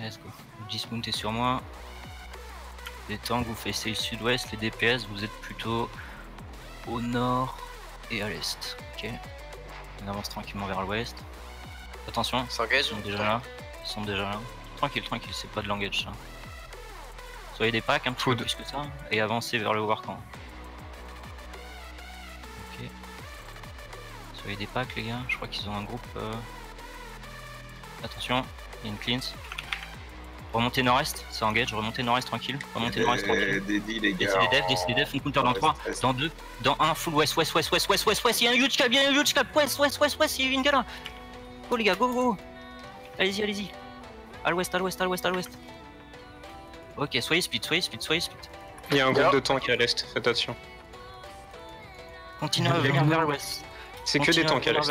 Let's go. Vous dismountez sur moi. Les tanks, vous faites le sud-ouest. Les DPS, vous êtes plutôt au nord et à l'est. Ok. On avance tranquillement vers l'ouest. Attention, ils sont déjà là. Ils sont déjà là. Tranquille, tranquille, c'est pas de l'engage ça. Soyez des packs un petit peu plus que ça et avancez vers le Warcamp. Ok. Soyez des packs les gars, je crois qu'ils ont un groupe. Attention, il y a une cleanse. Remontez nord-est, ça engage, remontez nord-est tranquille. Remontez nord-est tranquille. Dédit, Décidez def, une counter dans 3, dans 2, dans 1, full west, west, il y a un huge cap, il y a un huge cap, west, il y a une gala. Go les gars, go, go. Allez-y, allez-y. À l'ouest, à l'ouest, à l'ouest, à l'ouest. Ok, soyez speed. Il y a un groupe de tanks à l'est, faites attention. Continuez à venir vers l'ouest. C'est que des tanks à l'est.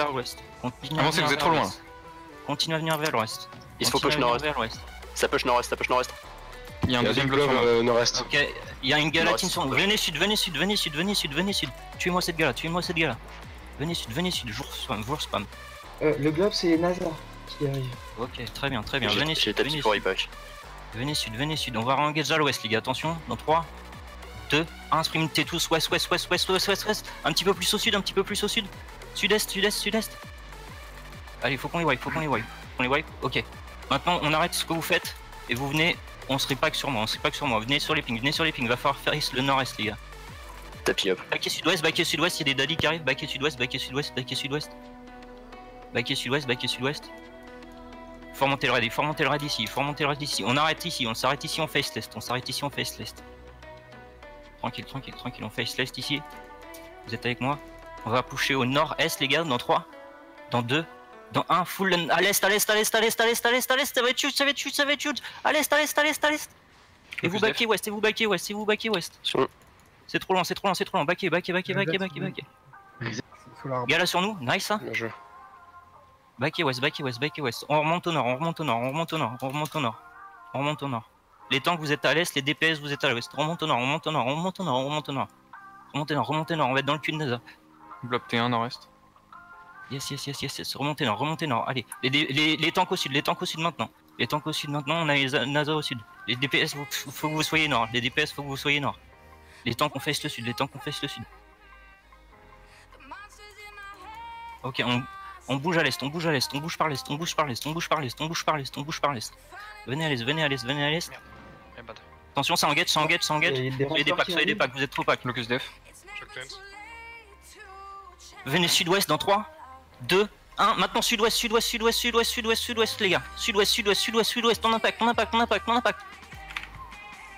Avancez, vous êtes trop loin. Continuez à venir vers l'ouest. Il faut push nord-est. Ça push nord-est, ça push nord-est. Il y a un deuxième bloc nord-est. Ok, il y a une gala qui sont. Venez sud. Tuez-moi cette gala. Venez sud, jour spam. Le globe, c'est Nazar qui arrive. Ok, très bien. Venez sud. On va re-engage à l'ouest, les gars. Attention, dans 3, 2, 1, sprintez tous. Ouest. Un petit peu plus au sud. Sud-est. Allez, faut qu'on les wipe. Ok. Maintenant, on arrête ce que vous faites et vous venez. On se repack sur moi. Venez sur les pings. Va falloir faire le nord-est, les gars. Tapis up. Backé sud-ouest, il y a des daddies qui arrivent. Backé sud-ouest. Faut remonter le raid ici. On arrête ici, on s'arrête ici, on face l'est. Tranquille, on face l'est ici. Vous êtes avec moi? On va pusher au nord-est, les gars, dans 3, dans 2, dans 1, full à l'est, ça va être shoot, à l'est. Et vous backez ouest, C'est trop loin, backez. Gars là sur nous, nice ça. Bien joué. Backez ouest. On remonte au nord. Les tanks vous êtes à l'est, les DPS vous êtes à l'ouest. Remonte au nord. Remontez nord, on va être dans le cul de NASA. Bloc T1 nord-est. Yes. Remontez nord. Allez, les tanks au sud maintenant. On a les NASA au sud. Les DPS, faut que vous soyez nord. Les tanks on face le sud. Ok, on bouge à l'est, on bouge par l'est. Venez à l'est. Attention, ça engage. Soyez des packs, vous êtes trop packs. Locus def. Venez sud-ouest dans 3, 2, 1. Maintenant sud-ouest, les gars. Sud-ouest, on impact.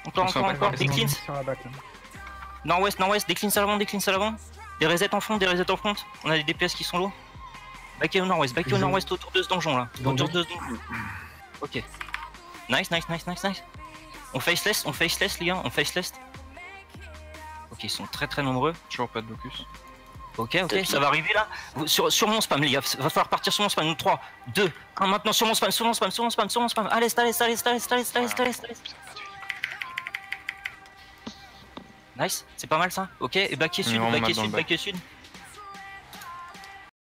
Encore, des cleans. Nord-ouest, des cleans à l'avant. Des resets en front. On a des DPS qui sont low. Backez au nord-ouest, autour de ce donjon là. Ok. Nice. On face l'est, les gars, Ok, ils sont très nombreux. Toujours pas de locus. Ok, ça va arriver là. Sur mon spam, les gars, va falloir partir sur mon spam. 3, 2, 1, maintenant sur mon spam. À l'est. Nice, c'est pas mal ça. Ok, et backez sud.